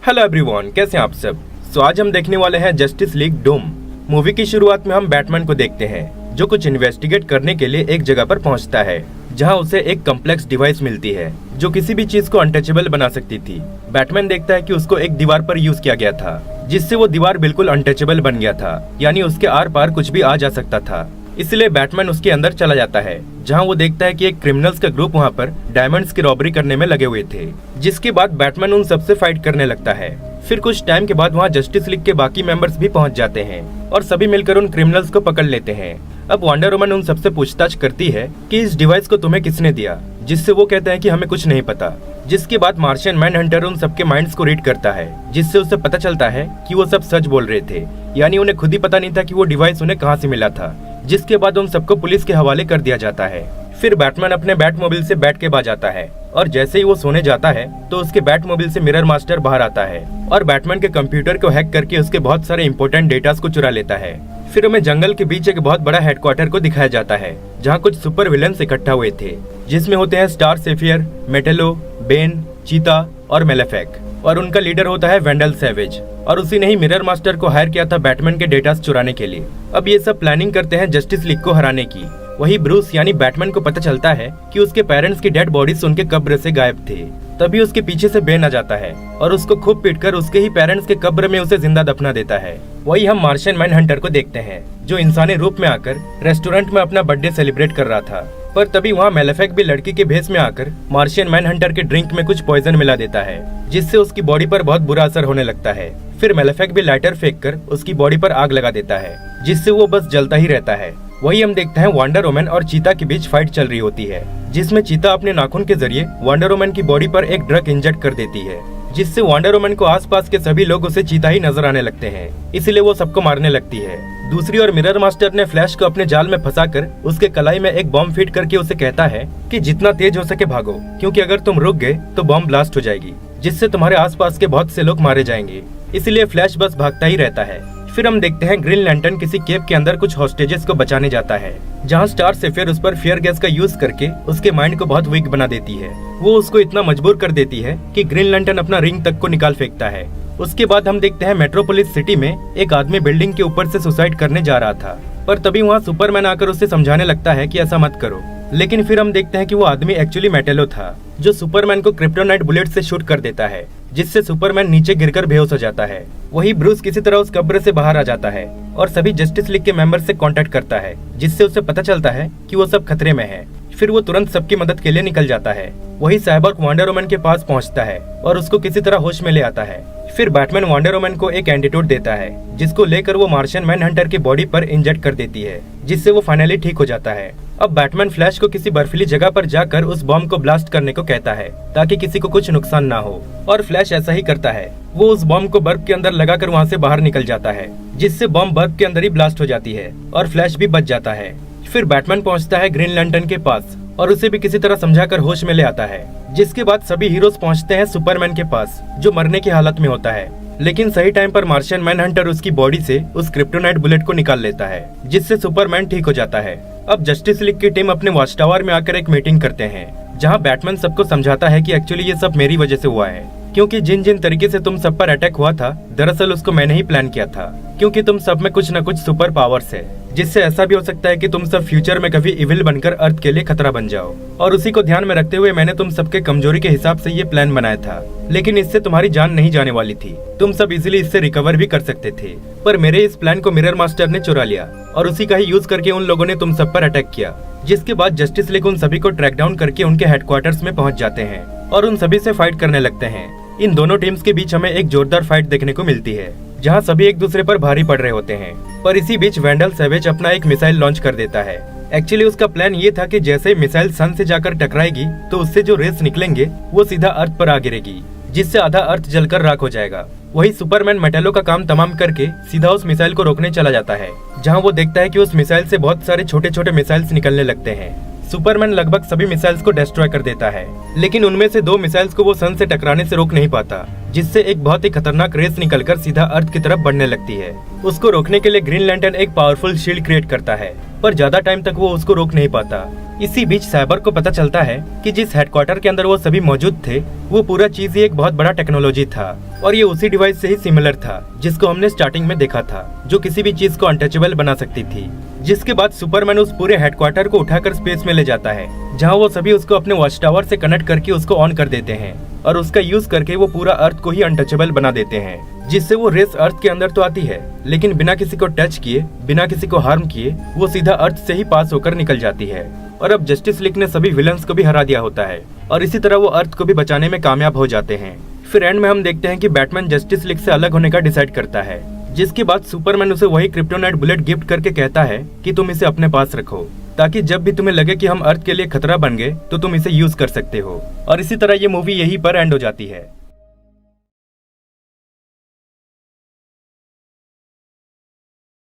Hello everyone, कैसे हैं आप सब। आज हम देखने वाले हैं जस्टिस लीग डूम। मूवी की शुरुआत में हम बैटमैन को देखते हैं जो कुछ इन्वेस्टिगेट करने के लिए एक जगह पर पहुंचता है जहां उसे एक कम्प्लेक्स डिवाइस मिलती है जो किसी भी चीज को अनटचेबल बना सकती थी। बैटमैन देखता है कि उसको एक दीवार पर यूज किया गया था जिससे वो दीवार बिल्कुल अनटचेबल बन गया था, यानी उसके आर पार कुछ भी आ जा सकता था। इसलिए बैटमैन उसके अंदर चला जाता है जहां वो देखता है कि एक क्रिमिनल्स का ग्रुप वहां पर डायमंड्स की रॉबरी करने में लगे हुए थे, जिसके बाद बैटमैन उन सबसे फाइट करने लगता है। फिर कुछ टाइम के बाद वहां जस्टिस लीग के बाकी मेंबर्स भी पहुंच जाते हैं और सभी मिलकर उन क्रिमिनल्स को पकड़ लेते हैं। अब वंडर वुमन उन सबसे पूछताछ करती है कि इस डिवाइस को तुम्हें किसने दिया, जिससे वो कहते हैं कि हमें कुछ नहीं पता। जिसके बाद मार्शियन मैनहंटर उन सबके माइंड्स को रीड करता है जिससे उसे पता चलता है कि वो सब सच बोल रहे थे, यानी उन्हें खुद ही पता नहीं था कि वो डिवाइस उन्हें कहां से मिला था। जिसके बाद उन सबको पुलिस के हवाले कर दिया जाता है। फिर बैटमैन अपने बैटमोबाइल से बैट के बाद आता है और जैसे ही वो सोने जाता है तो उसके बैटमोबाइल से मिरर मास्टर बाहर आता है और बैटमैन के कंप्यूटर को हैक करके उसके बहुत सारे इंपॉर्टेंट डेटास को चुरा लेता है। फिर हमें जंगल के बीच एक बहुत बड़ा हेडक्वार्टर को दिखाया जाता है जहाँ कुछ सुपर विलन्स इकट्ठा हुए थे, जिसमें होते हैं स्टार सेफियर, मेटेलो, बेन, चीता और मेलेफेक, और उनका लीडर होता है वेंडल सैवेज। और उसी ने ही मिरर मास्टर को हायर किया था बैटमैन के डेटास चुराने के लिए। अब ये सब प्लानिंग करते हैं जस्टिस लीग को हराने की। वही ब्रूस यानी बैटमैन को पता चलता है कि उसके पेरेंट्स की डेड बॉडीज उनके कब्र से गायब थे। तभी उसके पीछे से बेन आ जाता है और उसको खूब पीटकर उसके ही पेरेंट्स के कब्र में उसे जिंदा दफना देता है। वही हम मार्शियन मैनहंटर को देखते हैं जो इंसानी रूप में आकर रेस्टोरेंट में अपना बर्थडे सेलिब्रेट कर रहा था। पर तभी वहाँ मेलेफेक भी लड़की के भेष में आकर मार्शियन मैनहंटर के ड्रिंक में कुछ पॉइजन मिला देता है जिससे उसकी बॉडी पर बहुत बुरा असर होने लगता है। फिर मेलेफेक भी लाइटर फेंक कर उसकी बॉडी पर आग लगा देता है जिससे वो बस जलता ही रहता है। वही हम देखते हैं वंडर वुमन और चीता के बीच फाइट चल रही होती है जिसमें चीता अपने नाखून के जरिए वंडर वुमन की बॉडी पर एक ड्रग इंजेक्ट कर देती है जिससे वंडर वुमन को आसपास के सभी लोग उसे चीता ही नजर आने लगते हैं, इसलिए वो सबको मारने लगती है। दूसरी ओर मिरर मास्टर ने फ्लैश को अपने जाल में फंसाकर उसके कलाई में एक बॉम्ब फिट करके उसे कहता है कि जितना तेज हो सके भागो, क्योंकि अगर तुम रुक गए तो बॉम्ब ब्लास्ट हो जाएगी जिससे तुम्हारे आसपास के बहुत से लोग मारे जाएंगे। इसलिए फ्लैश बस भागता ही रहता है। फिर हम देखते हैं ग्रीन लैंटर्न किसी केव के अंदर कुछ हॉस्टेजेस को बचाने जाता है जहां स्टार सेफियर उस पर फियर गैस का यूज करके उसके माइंड को बहुत वीक बना देती है। वो उसको इतना मजबूर कर देती है कि ग्रीन लैंटर्न अपना रिंग तक को निकाल फेंकता है। उसके बाद हम देखते हैं मेट्रोपोलिस सिटी में एक आदमी बिल्डिंग के ऊपर से सुसाइड करने जा रहा था, पर तभी वहाँ सुपरमैन आकर उसे समझाने लगता है कि ऐसा मत करो। लेकिन फिर हम देखते हैं कि वो आदमी एक्चुअली मेटेलो था जो सुपरमैन को क्रिप्टोनाइट बुलेट से शूट कर देता है जिससे सुपरमैन नीचे गिरकर बेहोश हो जाता है। वही ब्रूस किसी तरह उस कब्र से बाहर आ जाता है और सभी जस्टिस लीग के मेंबर से कांटेक्ट करता है जिससे उसे पता चलता है कि वो सब खतरे में है। फिर वो तुरंत सबकी मदद के लिए निकल जाता है। वही साइबॉर्ग वंडर वुमन के पास पहुंचता है और उसको किसी तरह होश में ले आता है। फिर बैटमैन वंडर वुमन को एक एंटीडोट देता है जिसको लेकर वो मार्शियन मैनहंटर की बॉडी पर इंजेक्ट कर देती है जिससे वो फाइनली ठीक हो जाता है। अब बैटमैन फ्लैश को किसी बर्फीली जगह पर जाकर उस बॉम्ब को ब्लास्ट करने को कहता है ताकि किसी को कुछ नुकसान ना हो, और फ्लैश ऐसा ही करता है। वो उस बॉम्ब को बर्फ के अंदर लगाकर वहाँ से बाहर निकल जाता है जिससे बॉम्ब बर्फ के अंदर ही ब्लास्ट हो जाती है और फ्लैश भी बच जाता है। फिर बैटमैन पहुँचता है ग्रीन लैंटर्न के पास और उसे भी किसी तरह समझाकर होश में ले आता है। जिसके बाद सभी हीरोज पहुंचते हैं सुपरमैन के पास जो मरने की हालत में होता है, लेकिन सही टाइम पर मार्शियन मैनहंटर उसकी बॉडी से उस क्रिप्टोनाइट बुलेट को निकाल लेता है जिससे सुपरमैन ठीक हो जाता है। अब जस्टिस लीग की टीम अपने वॉच टावर में आकर एक मीटिंग करते हैं जहां बैटमैन सबको समझाता है कि एक्चुअली ये सब मेरी वजह से हुआ है, क्योंकि जिन जिन तरीके से तुम सब पर अटैक हुआ था दरअसल उसको मैंने ही प्लान किया था, क्योंकि तुम सब में कुछ न कुछ सुपर पावर्स है जिससे ऐसा भी हो सकता है कि तुम सब फ्यूचर में कभी इविल बनकर अर्थ के लिए खतरा बन जाओ। और उसी को ध्यान में रखते हुए मैंने तुम सबके कमजोरी के हिसाब से ये प्लान बनाया था, लेकिन इससे तुम्हारी जान नहीं जाने वाली थी, तुम सब इजीली इससे रिकवर भी कर सकते थे। पर मेरे इस प्लान को मिरर मास्टर ने चुरा लिया और उसी का ही यूज करके उन लोगों ने तुम सब पर अटैक किया। जिसके बाद जस्टिस लीग उन सभी को ट्रैक डाउन करके उनके हेडक्वार्टर्स में पहुंच जाते हैं और उन सभी से फाइट करने लगते हैं। इन दोनों टीम्स के बीच हमें एक जोरदार फाइट देखने को मिलती है जहां सभी एक दूसरे पर भारी पड़ रहे होते हैं। पर इसी बीच वेंडल सैवेज अपना एक मिसाइल लॉन्च कर देता है। एक्चुअली उसका प्लान ये था कि जैसे ही मिसाइल सन से जाकर टकराएगी तो उससे जो रेस निकलेंगे वो सीधा अर्थ पर आ गिरेगी जिससे आधा अर्थ जलकर राख हो जाएगा। वही सुपरमैन मेटेलो का काम तमाम करके सीधा उस मिसाइल को रोकने चला जाता है जहाँ वो देखता है कि उस मिसाइल से बहुत सारे छोटे छोटे मिसाइल्स निकलने लगते हैं। सुपरमैन लगभग सभी मिसाइल्स को डिस्ट्रॉय कर देता है, लेकिन उनमें से 2 मिसाइल्स को वो सन से टकराने से रोक नहीं पाता जिससे एक बहुत ही खतरनाक रेस निकलकर सीधा अर्थ की तरफ बढ़ने लगती है। उसको रोकने के लिए ग्रीन लैंटर्न एक पावरफुल शील्ड क्रिएट करता है पर ज्यादा टाइम तक वो उसको रोक नहीं पाता। इसी बीच साइबर को पता चलता है कि जिस हेडक्वार्टर के अंदर वो सभी मौजूद थे वो पूरा चीज ही एक बहुत बड़ा टेक्नोलॉजी था और ये उसी डिवाइस से ही सिमिलर था जिसको हमने स्टार्टिंग में देखा था, जो किसी भी चीज को अनटचेबल बना सकती थी। जिसके बाद सुपरमैन उस पूरे हेडक्वार्टर को उठाकर स्पेस में ले जाता है, जहाँ वो सभी उसको अपने वॉच टावर से कनेक्ट करके उसको ऑन कर देते हैं और उसका यूज करके वो पूरा अर्थ को ही अनटचेबल बना देते हैं, जिससे वो रेस अर्थ के अंदर तो आती है लेकिन बिना किसी को टच किए, बिना किसी को हार्म किए वो सीधा अर्थ से ही पास होकर निकल जाती है। और अब जस्टिस लीग ने सभी विलन्स को भी हरा दिया होता है और इसी तरह वो अर्थ को भी बचाने में कामयाब हो जाते हैं। फिर एंड में हम देखते हैं कि बैटमैन जस्टिस लीग से अलग होने का डिसाइड करता है, जिसके बाद सुपरमैन उसे वही क्रिप्टोनाइट बुलेट गिफ्ट करके कहता है कि तुम इसे अपने पास रखो, ताकि जब भी तुम्हें लगे कि हम अर्थ के लिए खतरा बन गए तो तुम इसे यूज कर सकते हो। और इसी तरह ये मूवी यहीं पर एंड हो जाती है।